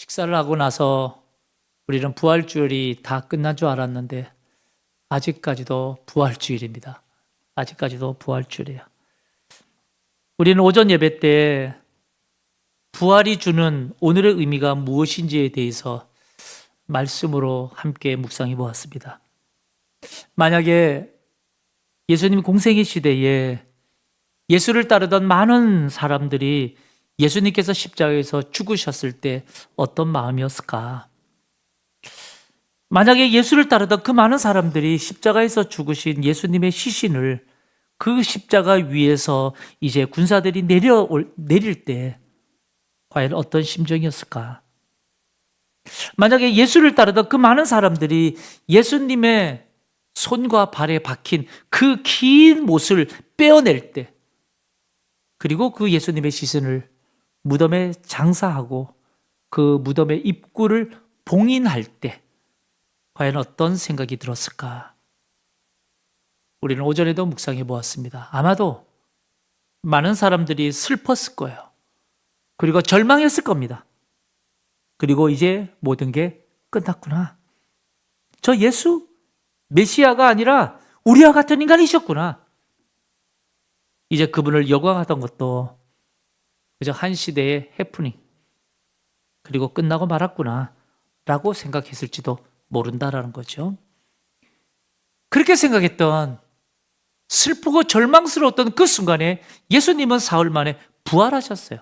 식사를 하고 나서 우리는 부활주일이 다 끝난 줄 알았는데 아직까지도 부활주일입니다. 아직까지도 부활주일이에요. 우리는 오전 예배 때 부활이 주는 오늘의 의미가 무엇인지에 대해서 말씀으로 함께 묵상해 보았습니다. 만약에 예수님 공생의 시대에 예수를 따르던 많은 사람들이 예수님께서 십자가에서 죽으셨을 때 어떤 마음이었을까? 만약에 예수를 따르던 그 많은 사람들이 십자가에서 죽으신 예수님의 시신을 그 십자가 위에서 이제 군사들이 내릴 때 과연 어떤 심정이었을까? 만약에 예수를 따르던 그 많은 사람들이 예수님의 손과 발에 박힌 그 긴 못을 빼어낼 때, 그리고 그 예수님의 시신을 무덤에 장사하고 그 무덤의 입구를 봉인할 때 과연 어떤 생각이 들었을까? 우리는 오전에도 묵상해 보았습니다. 아마도 많은 사람들이 슬펐을 거예요. 그리고 절망했을 겁니다. 그리고 이제 모든 게 끝났구나. 저 예수 메시아가 아니라 우리와 같은 인간이셨구나. 이제 그분을 열광하던 것도 그저 한 시대의 해프닝, 그리고 끝나고 말았구나 라고 생각했을지도 모른다라는 거죠. 그렇게 생각했던, 슬프고 절망스러웠던 그 순간에 예수님은 사흘 만에 부활하셨어요.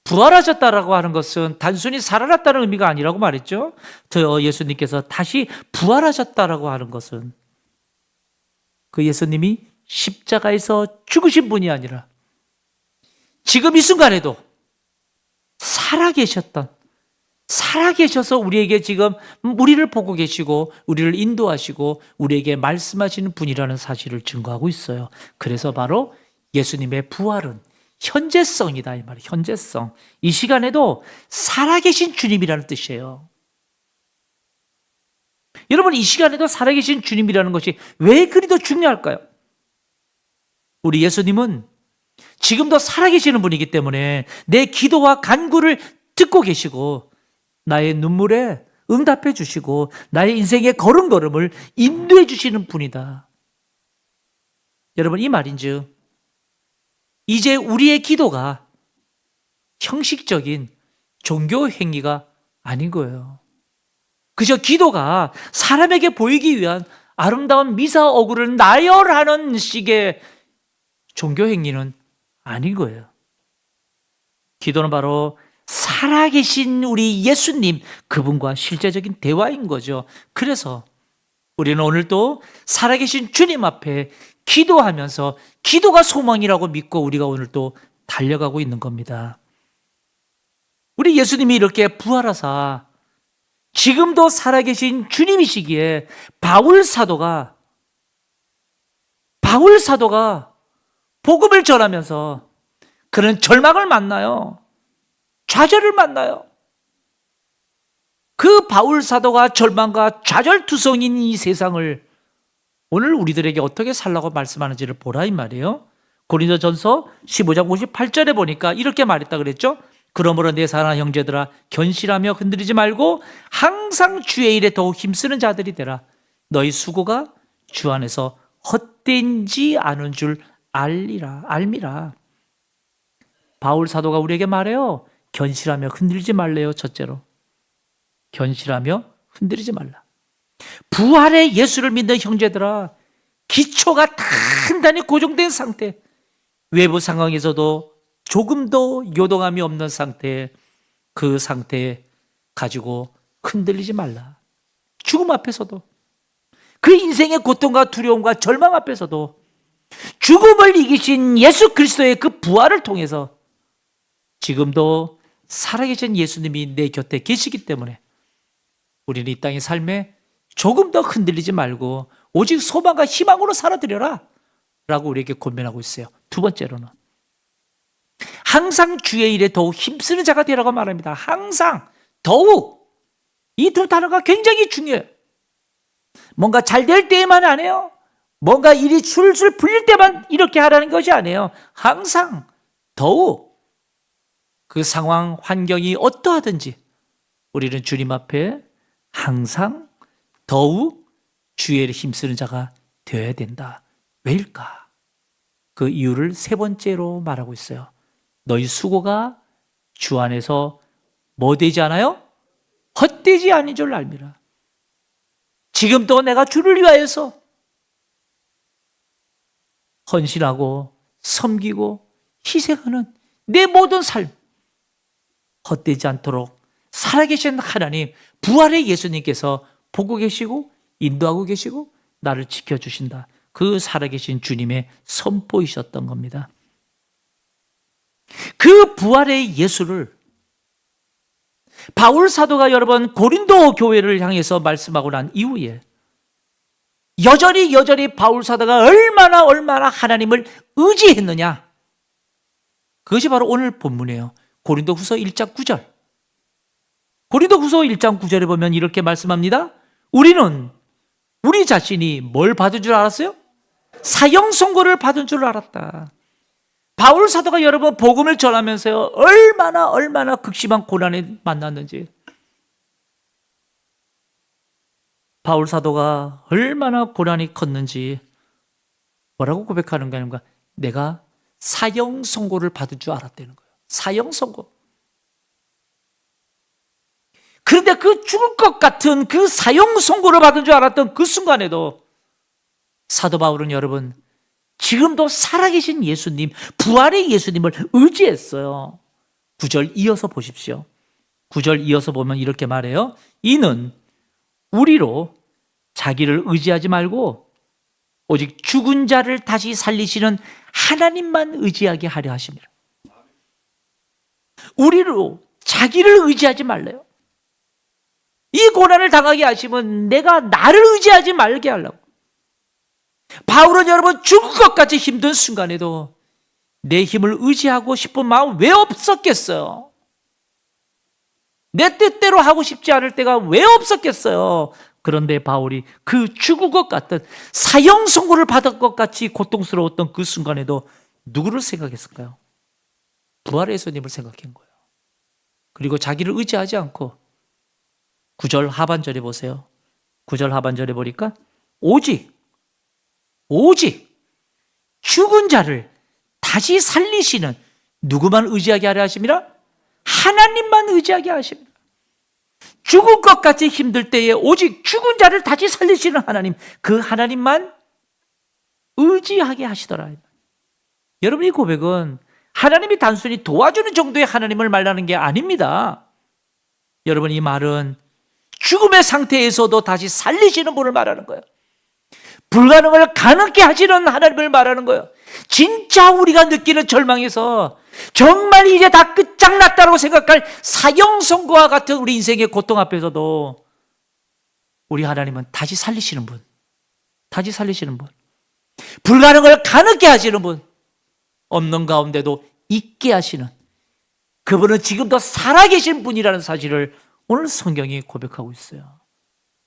부활하셨다라고 하는 것은 단순히 살아났다는 의미가 아니라고 말했죠. 예수님께서 다시 부활하셨다라고 하는 것은 그 예수님이 십자가에서 죽으신 분이 아니라 지금 이 순간에도 살아계셔서 우리에게 지금 우리를 보고 계시고 우리를 인도하시고 우리에게 말씀하시는 분이라는 사실을 증거하고 있어요. 그래서 바로 예수님의 부활은 현재성이다, 이 말이에요. 현재성. 이 시간에도 살아계신 주님이라는 뜻이에요. 여러분, 이 시간에도 살아계신 주님이라는 것이 왜 그리도 중요할까요? 우리 예수님은 지금도 살아계시는 분이기 때문에 내 기도와 간구를 듣고 계시고 나의 눈물에 응답해 주시고 나의 인생의 걸음걸음을 인도해 주시는 분이다. 여러분, 이 말인즉 이제 우리의 기도가 형식적인 종교 행위가 아닌 거예요. 그저 기도가 사람에게 보이기 위한 아름다운 미사 어구를 나열하는 식의 종교 행위는 아닌 거예요. 기도는 바로 살아계신 우리 예수님, 그분과 실제적인 대화인 거죠. 그래서 우리는 오늘 또 살아계신 주님 앞에 기도하면서 기도가 소망이라고 믿고 우리가 오늘 또 달려가고 있는 겁니다. 우리 예수님이 이렇게 부활하사 지금도 살아계신 주님이시기에 바울 사도가 복음을 전하면서 그런 절망을 만나요. 좌절을 만나요. 그 바울 사도가 절망과 좌절투성인 이 세상을 오늘 우리들에게 어떻게 살라고 말씀하는지를 보라 이 말이에요. 고린도전서 15장 58절에 보니까 이렇게 말했다 그랬죠. 그러므로 내 사랑하는 형제들아, 견실하며 흔들리지 말고 항상 주의 일에 더욱 힘쓰는 자들이 되라. 너희 수고가 주 안에서 헛된지 않은 줄 알미라. 바울 사도가 우리에게 말해요. 견실하며 흔들리지 말래요. 첫째로, 견실하며 흔들리지 말라. 부활의 예수를 믿는 형제들아, 기초가 단단히 고정된 상태, 외부 상황에서도 조금도 요동함이 없는 상태, 그 상태 가지고 흔들리지 말라. 죽음 앞에서도, 그 인생의 고통과 두려움과 절망 앞에서도 죽음을 이기신 예수 그리스도의 그 부활을 통해서 지금도 살아계신 예수님이 내 곁에 계시기 때문에 우리는 이 땅의 삶에 조금 더 흔들리지 말고 오직 소망과 희망으로 살아드려라 라고 우리에게 권면하고 있어요. 두 번째로는 항상 주의 일에 더욱 힘쓰는 자가 되라고 말합니다. 항상, 더욱, 이 두 단어가 굉장히 중요해요. 뭔가 잘 될 때에만 안 해요. 뭔가 일이 술술 풀릴 때만 이렇게 하라는 것이 아니에요. 항상, 더욱 그 상황, 환경이 어떠하든지 우리는 주님 앞에 항상 더욱 주의 일에 힘쓰는 자가 되어야 된다. 왜일까? 그 이유를 세 번째로 말하고 있어요. 너희 수고가 주 안에서 뭐 되지 않아요? 헛되지 아닌 줄 알미라. 지금도 내가 주를 위하여서 헌신하고 섬기고 희생하는 내 모든 삶 헛되지 않도록 살아계신 하나님, 부활의 예수님께서 보고 계시고 인도하고 계시고 나를 지켜주신다. 그 살아계신 주님의 선포이셨던 겁니다. 그 부활의 예수를 바울 사도가 여러분 고린도 교회를 향해서 말씀하고 난 이후에 여전히 바울 사도가 얼마나 하나님을 의지했느냐. 그것이 바로 오늘 본문이에요. 고린도후서 1장 9절. 고린도후서 1장 9절에 보면 이렇게 말씀합니다. 우리는 우리 자신이 뭘 받은 줄 알았어요? 사형 선고를 받은 줄 알았다. 바울 사도가 여러분 복음을 전하면서요 얼마나 극심한 고난에 만났는지, 바울 사도가 얼마나 고난이 컸는지 뭐라고 고백하는 게 아닌가? 내가 사형 선고를 받은 줄 알았다는 거예요. 사형 선고. 그런데 그 죽을 것 같은 그 사형 선고를 받은 줄 알았던 그 순간에도 사도 바울은 여러분 지금도 살아계신 예수님, 부활의 예수님을 의지했어요. 9절 이어서 보십시오. 9절 이어서 보면 이렇게 말해요. 이는 우리로 자기를 의지하지 말고 오직 죽은 자를 다시 살리시는 하나님만 의지하게 하려 하십니다. 우리로 자기를 의지하지 말래요. 이 고난을 당하게 하시면 내가 나를 의지하지 말게 하려고. 바울은 여러분 죽을 것 같이 힘든 순간에도 내 힘을 의지하고 싶은 마음 왜 없었겠어요? 내 뜻대로 하고 싶지 않을 때가 왜 없었겠어요? 그런데 바울이 그 죽을 것 같은 사형 선고를 받을 것 같이 고통스러웠던 그 순간에도 누구를 생각했을까요? 부활의 예수님을 생각한 거예요. 그리고 자기를 의지하지 않고 9절 하반절에 보세요. 9절 하반절에 보니까 오직 죽은 자를 다시 살리시는 누구만 의지하게 하려 하십니다? 하나님만 의지하게 하십니다. 죽을 것 같이 힘들 때에 오직 죽은 자를 다시 살리시는 하나님, 그 하나님만 의지하게 하시더라. 여러분 이 고백은 하나님이 단순히 도와주는 정도의 하나님을 말하는 게 아닙니다. 여러분 이 말은 죽음의 상태에서도 다시 살리시는 분을 말하는 거예요. 불가능을 가능케 하시는 하나님을 말하는 거예요. 진짜 우리가 느끼는 절망에서 정말 이제 다 끝장났다고 생각할 사형 선고와 같은 우리 인생의 고통 앞에서도 우리 하나님은 다시 살리시는 분, 다시 살리시는 분, 불가능을 가능케 하시는 분, 없는 가운데도 있게 하시는 그분은 지금도 살아계신 분이라는 사실을 오늘 성경이 고백하고 있어요.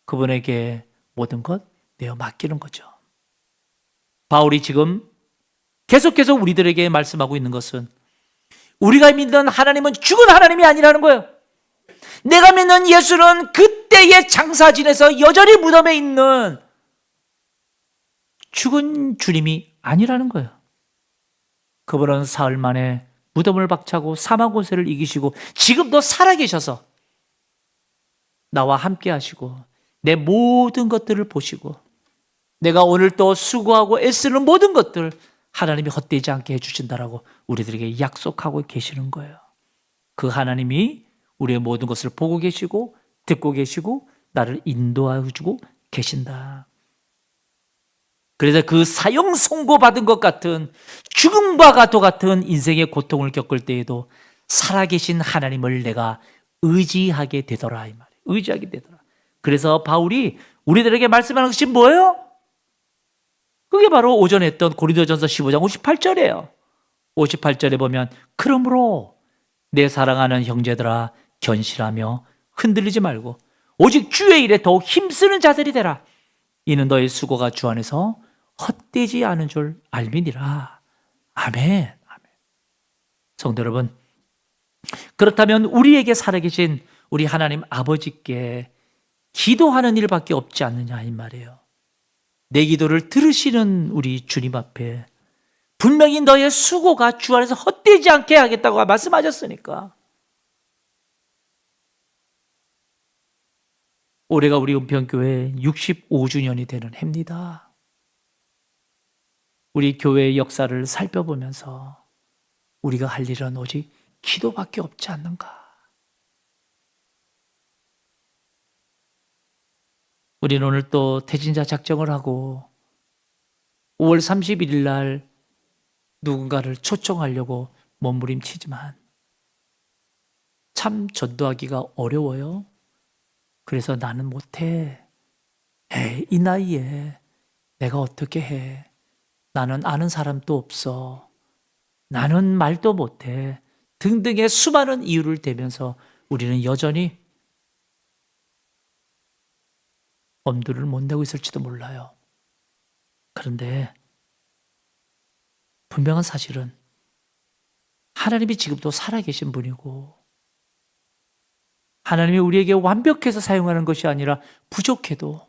그분에게 모든 것 내어 맡기는 거죠. 바울이 지금 계속해서 우리들에게 말씀하고 있는 것은 우리가 믿는 하나님은 죽은 하나님이 아니라는 거예요. 내가 믿는 예수는 그때의 장사진에서 여전히 무덤에 있는 죽은 주님이 아니라는 거예요. 그분은 사흘 만에 무덤을 박차고 사망 권세를 이기시고 지금도 살아계셔서 나와 함께 하시고 내 모든 것들을 보시고 내가 오늘 또 수고하고 애쓰는 모든 것들 하나님이 헛되지 않게 해주신다라고 우리들에게 약속하고 계시는 거예요. 그 하나님이 우리의 모든 것을 보고 계시고 듣고 계시고 나를 인도해주고 계신다. 그래서 그 사형 선고받은 것 같은 죽음과 같은 인생의 고통을 겪을 때에도 살아계신 하나님을 내가 의지하게 되더라 이 말이에요. 의지하게 되더라. 그래서 바울이 우리들에게 말씀하는 것이 뭐예요? 그게 바로 오전에 했던 고린도전서 15장 58절이에요. 58절에 보면 그러므로 내 사랑하는 형제들아 견실하며 흔들리지 말고 오직 주의 일에 더욱 힘쓰는 자들이 되라. 이는 너의 수고가 주 안에서 헛되지 않은 줄 알미니라. 아멘. 아멘. 성도 여러분, 그렇다면 우리에게 살아계신 우리 하나님 아버지께 기도하는 일밖에 없지 않느냐 이 말이에요. 내 기도를 들으시는 우리 주님 앞에 분명히 너의 수고가 주 안에서 헛되지 않게 하겠다고 말씀하셨으니까. 올해가 우리 은평교회 65주년이 되는 해입니다. 우리 교회의 역사를 살펴보면서 우리가 할 일은 오직 기도밖에 없지 않는가. 우리는 오늘 또 태진자 작정을 하고 5월 31일 날 누군가를 초청하려고 몸부림치지만 참 전도하기가 어려워요. 그래서 나는 못해. 에이, 이 나이에 내가 어떻게 해. 나는 아는 사람도 없어. 나는 말도 못해. 등등의 수많은 이유를 대면서 우리는 여전히 엄두를 못 내고 있을지도 몰라요. 그런데 분명한 사실은 하나님이 지금도 살아계신 분이고 하나님이 우리에게 완벽해서 사용하는 것이 아니라 부족해도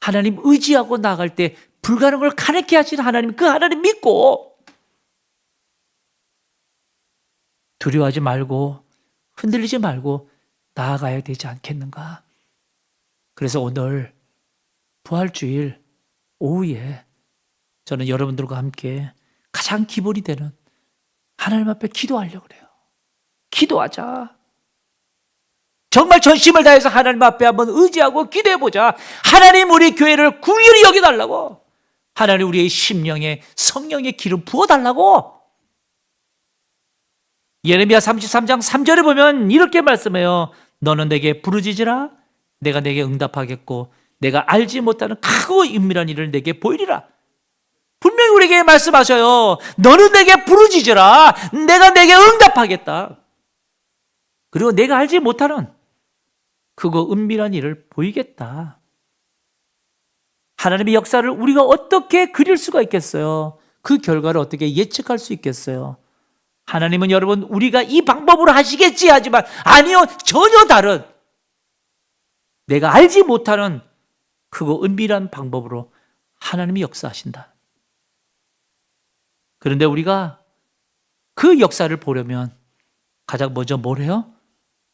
하나님 의지하고 나아갈 때 불가능을 가능케 하신 하나님, 그 하나님 믿고 두려워하지 말고 흔들리지 말고 나아가야 되지 않겠는가. 그래서 오늘 부활주일 오후에 저는 여러분들과 함께 가장 기본이 되는 하나님 앞에 기도하려고 그래요. 기도하자. 정말 전심을 다해서 하나님 앞에 한번 의지하고 기도해보자. 하나님 우리 교회를 긍휼히 여겨달라고. 하나님 우리의 심령에 성령의 기름 부어달라고. 예레미야 33장 3절에 보면 이렇게 말씀해요. 너는 내게 부르짖으라. 내가 내게 응답하겠고 내가 알지 못하는 크고 은밀한 일을 내게 보이리라. 분명히 우리에게 말씀하셔요. 너는 내게 부르짖으라. 내가 내게 응답하겠다. 그리고 내가 알지 못하는 크고 은밀한 일을 보이겠다. 하나님의 역사를 우리가 어떻게 그릴 수가 있겠어요? 그 결과를 어떻게 예측할 수 있겠어요? 하나님은 여러분 우리가 이 방법으로 하시겠지 하지만 아니요, 전혀 다른 내가 알지 못하는 크고 은밀한 방법으로 하나님이 역사하신다. 그런데 우리가 그 역사를 보려면 가장 먼저 뭘 해요?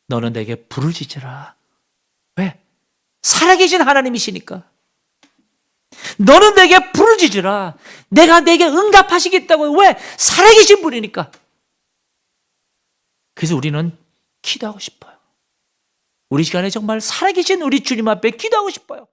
너는 내게 부르짖으라. 왜? 살아계신 하나님이시니까. 너는 내게 부르짖으라. 내가 내게 응답하시겠다고. 왜? 살아계신 분이니까. 그래서 우리는 기도하고 싶어요. 우리 시간에 정말 살아계신 우리 주님 앞에 기도하고 싶어요.